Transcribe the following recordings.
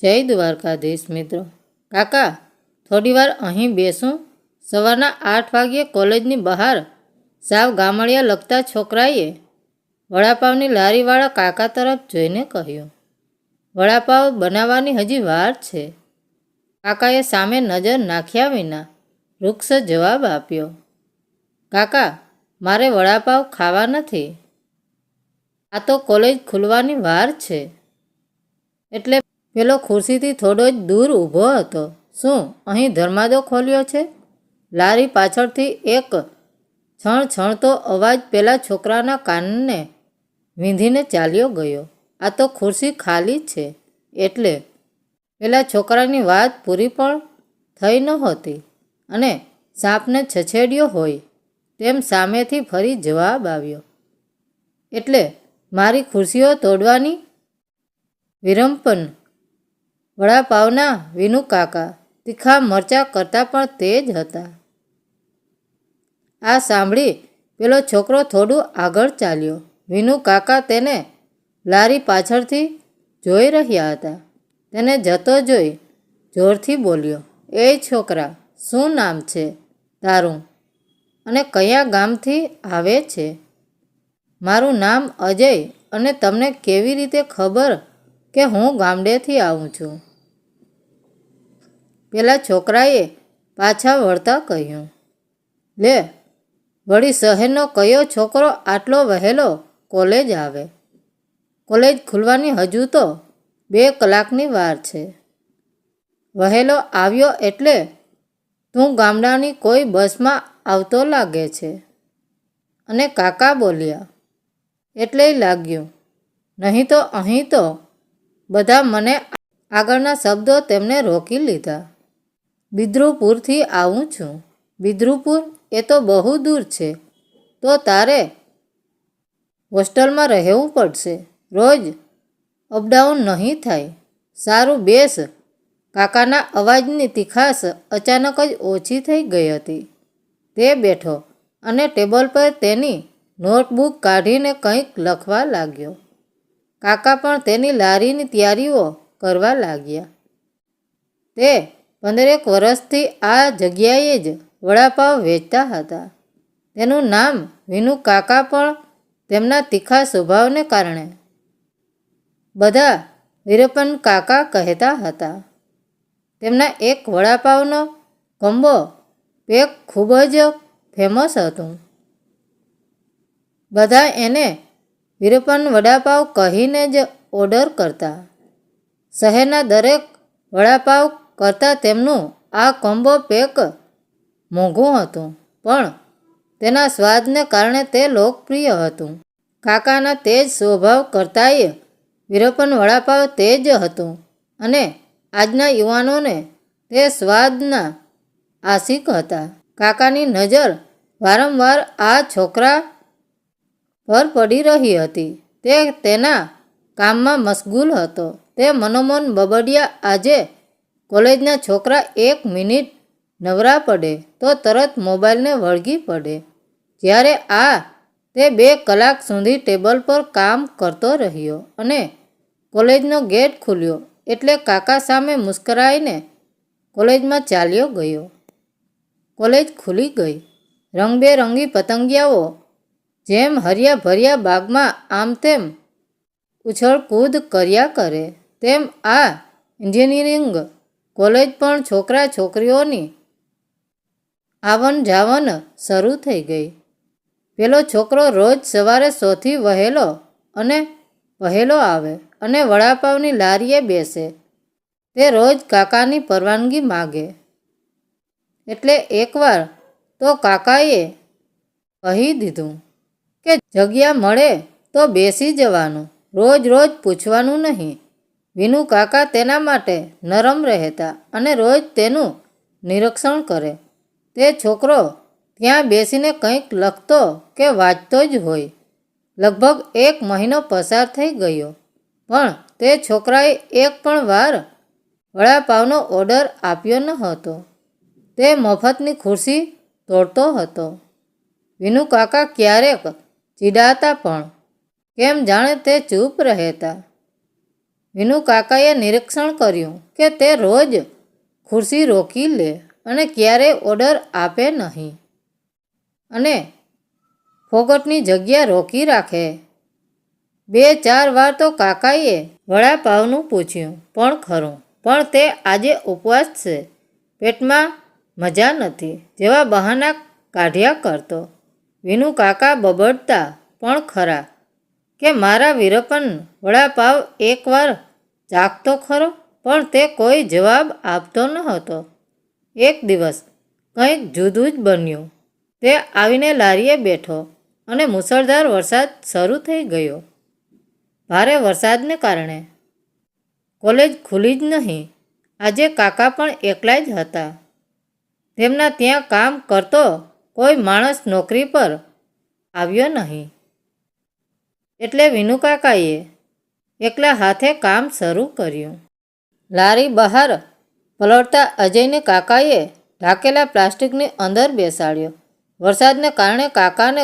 જય દ્વારકાધીશ મિત્રો. કાકા, થોડી વાર અહીં બેસું? સવારના 8 વાગ્યે કોલેજની બહાર સાવ ગામડિયા લગતા છોકરાએ વડાપાવની લારીવાળા કાકા તરફ જોઈને કહ્યું. વડાપાવ બનાવવાની હજી વાર છે. કાકાએ સામે નજર નાખ્યા વિના વૃક્ષ જવાબ આપ્યો. કાકા, મારે વડાપાવ ખાવા નથી. આ તો કોલેજ ખુલવાની વાર છે. એટલે પેલો ખુરશીથી થોડો જ દૂર ઊભો હતો. શું અહીં ધર્માદો ખોલ્યો છે? લારી પાછળથી એક છણછણતો અવાજ પેલા છોકરાના કાનને વીંધીને ચાલ્યો ગયો. આ તો ખુરશી ખાલી છે. એટલે પેલા છોકરાની વાત પૂરી પણ થઈ નહોતી અને સાપને છછેડ્યો હોય તેમ સામેથી ફરી જવાબ આવ્યો. એટલે મારી ખુરશીઓ તોડવાની વિરંપન? વડાપાવના વિનુ કાકા તીખા મરચાં કરતાં પણ તેજ હતા. આ સાંભળી પેલો છોકરો થોડું આગળ ચાલ્યો. વિનુ કાકા તેને લારી પાછળથી જોઈ રહ્યા હતા. તેને જતો જોઈ જોરથી બોલ્યો, એ છોકરા, શું નામ છે તારું અને કયા ગામથી આવે છે? મારું નામ અજય. અને તમને કેવી રીતે ખબર કે હું ગામડેથી આવું છું? પેલા છોકરાએ પાછા વળતા કહ્યું. લે, વળી શહેરનો કયો છોકરો આટલો વહેલો કોલેજ આવે? કોલેજ ખુલવાની હજુ તો 2 કલાકની વાર છે. વહેલો આવ્યો એટલે તું ગામડાની કોઈ બસમાં આવતો લાગે છે. અને કાકા બોલ્યા, એટલેય લાગ્યું. નહીં તો અહીં તો બધા મને આગળના શબ્દો તેમને રોકી લીધા. બિદ્રુપુરથી આવું છું. બિદ્રુપુર? એ તો બહુ દૂર છે. તો તારે હોસ્ટેલમાં રહેવું પડશે. રોજ અપડાઉન નહીં થાય. સારું, બેસ. કાકાના અવાજની તીખાશ અચાનક જ ઓછી થઈ ગઈ હતી. તે બેઠો અને ટેબલ પર તેની નોટબુક કાઢીને કંઈક લખવા લાગ્યો. કાકા પણ તેની લારીની તૈયારીઓ કરવા લાગ્યા. તે 15 વર્ષથી આ જગ્યાએ જ વડાપાવ વેચતા હતા. તેનું નામ વિનુ કાકા પણ તેમના તીખા સ્વભાવને કારણે બધા વીરપ્પન કાકા કહેતા હતા. તેમના એક વડાપાવનો કોમ્બો પેક ખૂબ જ ફેમસ હતું. બધા એને વીરપ્પન વડાપાવ કહીને જ ઓર્ડર કરતા. શહેરના દરેક વડાપાવ કરતાં તેમનું આ કોમ્બો પેક મોંઘું હતું, પણ તેના સ્વાદને કારણે તે લોકપ્રિય હતું. કાકાના તેજ સ્વભાવ કરતાંય વીરપ્પન વડાપાવ તેજ હતું અને આજના યુવાનોને તે સ્વાદના આશિક હતા. કાકાની નજર વારંવાર આ છોકરા પર પડી રહી હતી. તે તેના કામમાં મશગુલ હતો. તે મનોમન બબડ્યા, આજે કોલેજના છોકરા 1 મિનિટ નવરા પડે તો તરત મોબાઈલને વળગી પડે, જ્યારે આ તે 2 કલાક સુધી ટેબલ પર કામ કરતો રહ્યો અને કોલેજનો ગેટ ખુલ્યો એટલે કાકા સામે મુસ્કરાઈને કોલેજમાં ચાલ્યો ગયો. કોલેજ ખુલી ગઈ. રંગબેરંગી પતંગિયાઓ જેમ હર્યા ભર્યા બાગમાં આમ તેમ ઉછળકૂદ કર્યા કરે, તેમ આ એન્જિનિયરિંગ કોલેજ પણ છોકરા છોકરીઓની આવન જાવન શરૂ થઈ ગઈ. પેલો છોકરો રોજ સવારે સૌથી વહેલો અને પહેલો આવે અને વડાપાવની લારીએ બેસે. તે રોજ કાકાની પરવાનગી માગે. એટલે એકવાર તો કાકાએ કહી દીધું કે જગ્યા મળે તો બેસી જવાનું, રોજ રોજ પૂછવાનું નહીં. વિનુ કાકા તેના માટે નરમ રહેતા અને રોજ તેનું નિરીક્ષણ કરે. તે છોકરો ત્યાં બેસીને કંઈક લખતો કે વાંચતો જ હોય. લગભગ 1 મહિનો પસાર થઈ ગયો, પણ તે છોકરાએ એક પણ વાર વડાપાવનો ઓર્ડર આપ્યો ન હતો. તે મફતની ખુરશી તોડતો હતો. વિનુ કાકા ક્યારેક ચીડાતા પણ કેમ જાણે તે ચૂપ રહેતા. વિનુ કાકાએ નિરીક્ષણ કર્યું કે તે રોજ ખુરશી રોકી લે અને ક્યારેય ઓર્ડર આપે નહીં અને ફોગટની જગ્યા રોકી રાખે. 2-4 વાર તો કાકાએ વડાપાવનું પૂછ્યું પણ ખરું, પણ તે આજે ઉપવાસ છે, પેટમાં મજા નથી જેવા બહાના કાઢ્યા કરતો. વિનુ કાકા બબડતા પણ ખરા કે મારા વીરપ્પન વડાપાવ એકવાર ચાખતો ખરો, પણ તે કોઈ જવાબ આપતો ન હતો. એક દિવસ કંઈક જુદું જ બન્યું. તે આવીને લારીએ બેઠો અને મુશળધાર વરસાદ શરૂ થઈ ગયો. ભારે વરસાદને કારણે કોલેજ ખુલી જ નહીં. આજે કાકા પણ એકલા જ હતા. તેમના ત્યાં કામ કરતો કોઈ માણસ નોકરી પર આવ્યો નહીં, એટલે વિનુ કાકાએ એકલા હાથે કામ શરૂ કર્યું. લારી બહાર પલળતા અજયને કાકાએ ઢાંકેલા પ્લાસ્ટિકની અંદર બેસાડ્યો. વરસાદને કારણે કાકાને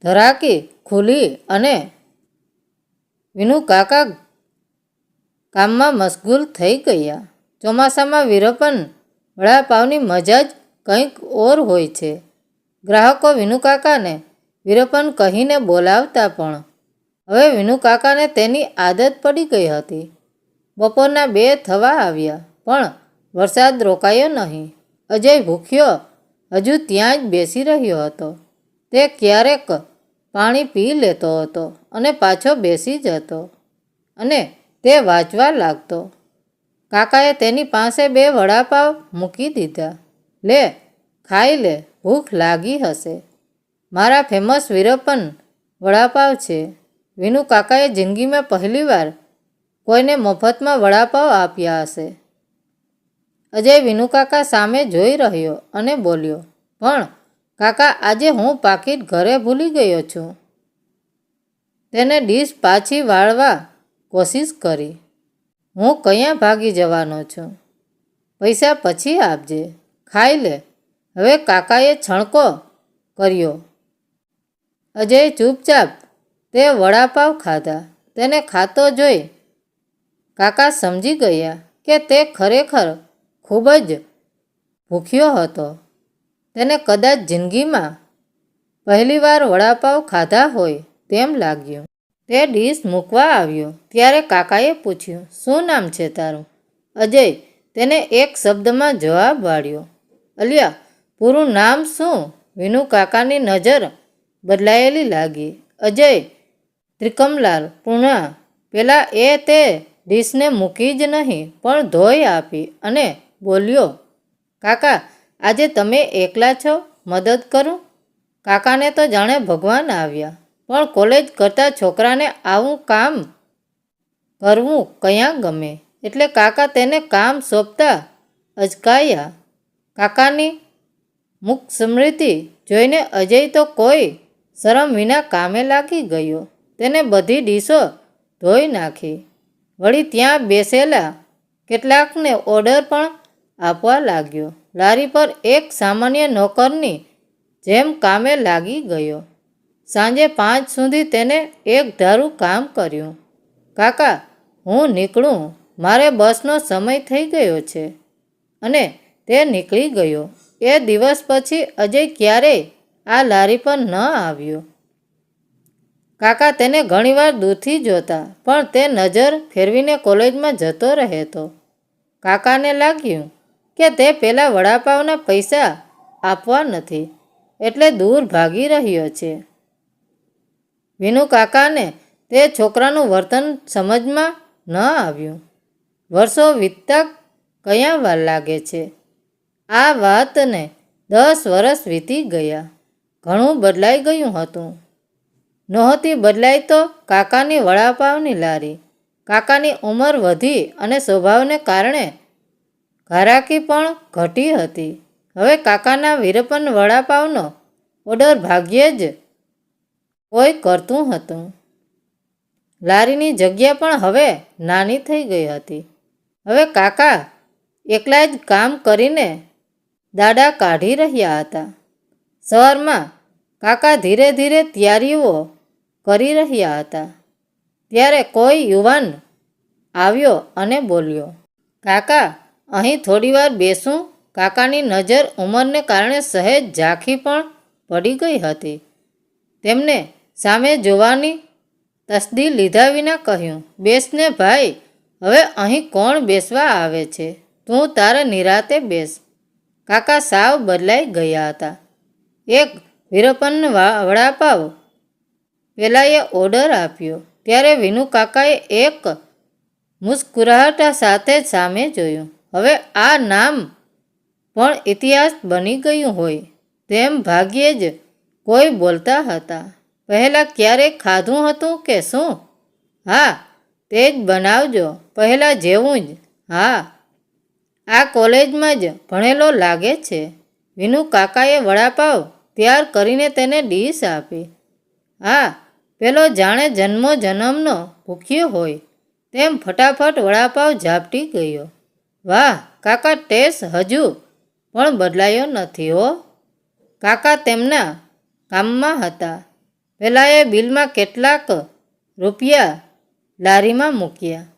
ધરાકી ખુલી અને વિનુ કાકા કામમાં મશગુલ થઈ ગયા. ચોમાસામાં વીરપ્પન વડાપાવની મજા જ કંઈક ઓર હોય છે. ગ્રાહકો વિનુ કાકાને વીરપ્પન કહીને બોલાવતા, પણ હવે વિનુ કાકાને તેની આદત પડી ગઈ હતી. બપોરના 2 થવા આવ્યા પણ વરસાદ રોકાયો નહીં. અજય ભૂખ્યો હજુ ત્યાં જ બેસી રહ્યો હતો. તે ક્યારેક પાણી પી લેતો હતો અને પાછો બેસી જતો અને તે વાંચવા લાગતો. કાકાએ તેની પાસે 2 વડાપાવ મૂકી દીધા. લે, ખાઈ લે, ભૂખ લાગી હશે. મારા ફેમસ વીરપ્પન વડાપાવ છે. વિનુ કાકાએ જિંદગીમાં પહેલીવાર કોઈને મફતમાં વડાપાવ આપ્યા હશે. અજય વિનુ કાકા સામે જોઈ રહ્યો અને બોલ્યો, પણ કાકા, આજે હું પાકીટ ઘરે ભૂલી ગયો છું. તેને ડીશ પાછી વાળવા કોશિશ કરી. હું ક્યાં ભાગી જવાનો છું? પૈસા પછી આપજે, ખાઈ લે. હવે કાકાએ છણકો કર્યો. અજય ચૂપચાપ તે વડાપાવ ખાધા. તેને ખાતો જોઈ કાકા સમજી ગયા કે તે ખરેખર ખૂબ જ ભૂખ્યો હતો. તેને કદાચ જિંદગીમાં પહેલીવાર વડાપાવ ખાધા હોય તેમ લાગ્યું. તે ડીશ મૂકવા આવ્યો ત્યારે કાકાએ પૂછ્યું, શું નામ છે તારું? અજય તેને એક શબ્દમાં જવાબ વાળ્યો. અલ્યા, પૂરું નામ શું? વિનુ કાકાની નજર બદલાયેલી લાગી. અજય ત્રિકમલાલ પૂર્ણા. પેલા એ તે ડીશને મૂકી જ નહીં પણ ધોઈ આપી અને બોલ્યો, કાકા, આજે તમે એકલા છો? મદદ કરું? કાકાને તો જાણે ભગવાન આવ્યા. પણ કોલેજ કરતા છોકરાને આવું કામ કરવું ક્યાં ગમે, એટલે કાકા તેને કામ સોંપતા અચકાયા. કાકાની મુખ સ્મૃતિ જોઈને અજય તો કોઈ શરમ વિના કામે લાગી ગયો. તેને બધી ડીશો ધોઈ નાખી. વળી ત્યાં બેસેલા કેટલાકને ઓર્ડર પણ આપવા લાગ્યો. લારી પર એક સામાન્ય નોકરની જેમ કામે લાગી ગયો. સાંજે 5 સુધી તેને એક ધારું કામ કર્યું. કાકા, હું નીકળું, મારે બસનો સમય થઈ ગયો છે. અને તે નીકળી ગયો. એ દિવસ પછી અજય ક્યારેય આ લારી પર ન આવ્યો. કાકા તેને ઘણીવાર દૂરથી જોતા, પણ તે નજર ફેરવીને કોલેજમાં જતો રહેતો. કાકાને લાગ્યું કે તે પેલા વડાપાવના પૈસા આપવા નથી, એટલે દૂર ભાગી રહ્યો છે. વિનુ કાકાને તે છોકરાનું વર્તન સમજમાં ન આવ્યું. વર્ષો વીતતા કયા વાર લાગે છે. આ વાતને 10 વર્ષ વીતી ગયા. ઘણું બદલાઈ ગયું હતું. નહોતી બદલાઈ તો કાકાની વડાપાવની લારી. કાકાની ઉંમર વધી અને સ્વભાવને કારણે ઘરાકી પણ ઘટી હતી. હવે કાકાના વીરપ્પન વડાપાવનો ઓર્ડર ભાગ્યે જ કોઈ કરતું હતું. લારીની જગ્યા પણ હવે નાની થઈ ગઈ હતી. હવે કાકા એકલા જ કામ કરીને દાડા કાઢી રહ્યા હતા. સવારમાં કાકા ધીરે ધીરે તૈયારીઓ કરી રહ્યા હતા. ત્યારે કોઈ યુવાન આવ્યો અને બોલ્યો, કાકા, અહીં થોડીવાર બેસું? કાકાની નજર ઉંમરને કારણે સહેજ ઝાંખી પણ પડી ગઈ હતી. તેમને સામે જોવાની તસ્દી લીધા વિના કહ્યું, બેસને ભાઈ, હવે અહીં કોણ બેસવા આવે છે? તું તારે નિરાતે બેસ. કાકા સાવ બદલાઈ ગયા હતા. એક વીરપન વડાપાવ પેલાએ ઓર્ડર આપ્યો ત્યારે વિનુ કાકાએ એક મુસ્કુરાહટ સાથે સામે જોયું. હવે આ નામ પણ ઇતિહાસ બની ગયું હોય તેમ ભાગ્યે જ કોઈ બોલતા હતા. પહેલાં ક્યારેક ખાધું હતું કે શું? હા, તે જ બનાવજો, પહેલાં જેવું જ. હા, આ કોલેજમાં જ ભણેલો લાગે છે. વિનુ કાકાએ વડાપાવ તૈયાર કરીને તેને ડીશ આપી. હા, પેલો જાણે જન્મો જન્મનો ભૂખ્યો હોય તેમ ફટાફટ વડાપાવ ઝાપટી ગયો. વાહ કાકા, ટેસ્ટ હજુ પણ બદલાયો નથી હો. કાકા તેમના કામમાં હતા. પેલાએ બિલમાં કેટલાક રૂપિયા લારીમાં મૂક્યા.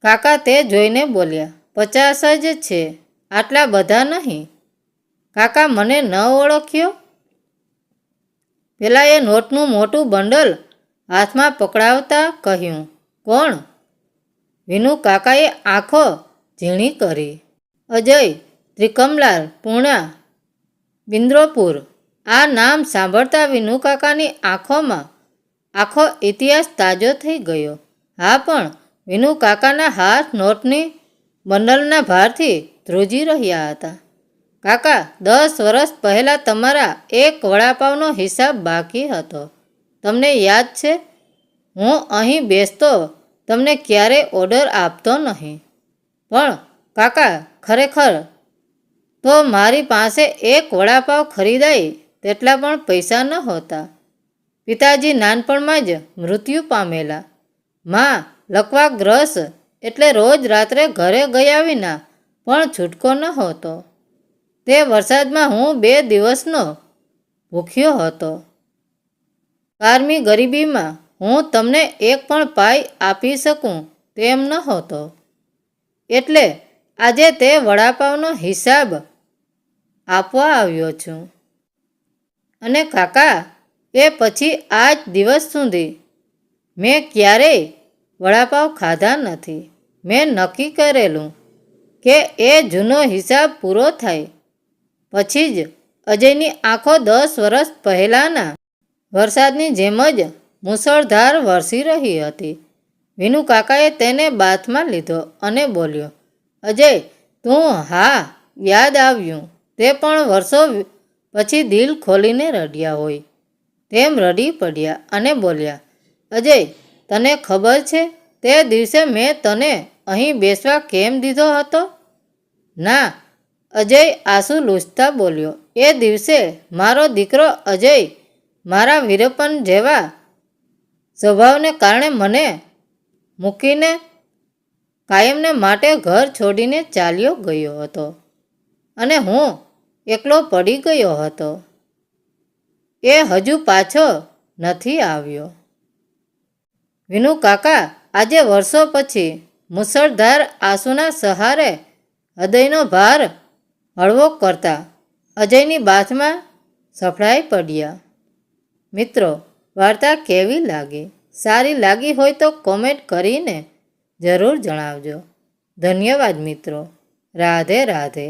કાકા તે જોઈને બોલ્યા, 50 જ છે, આટલા બધા નહીં. કાકા મને ન ઓળખ્યો? પેલાએ નોટનું મોટું બંડલ હાથમાં પકડાવતા કહ્યું, કોણ? વિનુ કાકાએ આંખો ઝીણી કરી. અજય ત્રિકમલાલ, પૂણા, બિન્દ્રોપુર. આ નામ સાંભળતા વિનુ કાકાની આંખોમાં આખો ઇતિહાસ તાજો થઈ ગયો. હા, પણ વિનુ કાકાના હાથ નોટની બંડલના ભારથી ધ્રુજી રહ્યા હતા. કાકા, 10 વર્ષ પહેલાં તમારા એક વડાપાવનો હિસાબ બાકી હતો. તમને યાદ છે? હું અહીં બેસતો તમને ક્યારેય ઓર્ડર આપતો નહીં. પણ કાકા, ખરેખર તો મારી પાસે એક વડાપાવ ખરીદાય તેટલા પણ પૈસા ન હોતા. પિતાજી નાનપણમાં જ મૃત્યુ પામેલા. માં લકવાગ્રસ્ત, એટલે રોજ રાત્રે ઘરે ગયા વિના પણ છૂટકો ન હોતો. તે વરસાદમાં હું 2 દિવસનો ભૂખ્યો હતો. કારમી ગરીબીમાં હું તમને એક પણ પાઈ આપી શકું તેમ ન હોતો. એટલે આજે તે વડાપાવનો હિસાબ આપવા આવ્યો છું. અને કાકા, એ પછી આજ દિવસ સુધી મેં ક્યારેય વડાપાવ ખાધા નથી. મેં નક્કી કરેલું કે એ જૂનો હિસાબ પૂરો થાય પછી જ. અજયની આંખો 10 વર્ષ પહેલાંના વરસાદની જેમ જ મુસળધાર વરસી રહી હતી. વિનુ કાકાએ તેને બાથમાં લીધો અને બોલ્યો, અજય, તું? હા, યાદ આવ્યું. તે પણ વર્ષો પછી દિલ ખોલીને રડ્યા હોય તેમ રડી પડ્યા અને બોલ્યા, અજય, તને ખબર છે તે દિવસે મેં તને અહીં બેસવા કેમ દીધો હતો? ના, અજય આંસુ લૂછતા બોલ્યો, એ દિવસે મારો દીકરો અજય મારા વીરપન જેવા સ્વભાવને કારણે મને મૂકીને કાયમને માટે ઘર છોડીને ચાલ્યો ગયો હતો અને હું એકલો પડી ગયો હતો. એ હજુ પાછો નથી આવ્યો. વિનુ કાકા આજે વર્ષો પછી મુસળધાર આંસુના સહારે હૃદયનો ભાર હળવો કરતા અજયની બાથમાં સફળાઈ પડ્યા. મિત્રો, વાર્તા કેવી લાગી? સારી લાગી હોય તો કોમેન્ટ કરીને જરૂર જણાવજો. ધન્યવાદ મિત્રો. રાધે રાધે.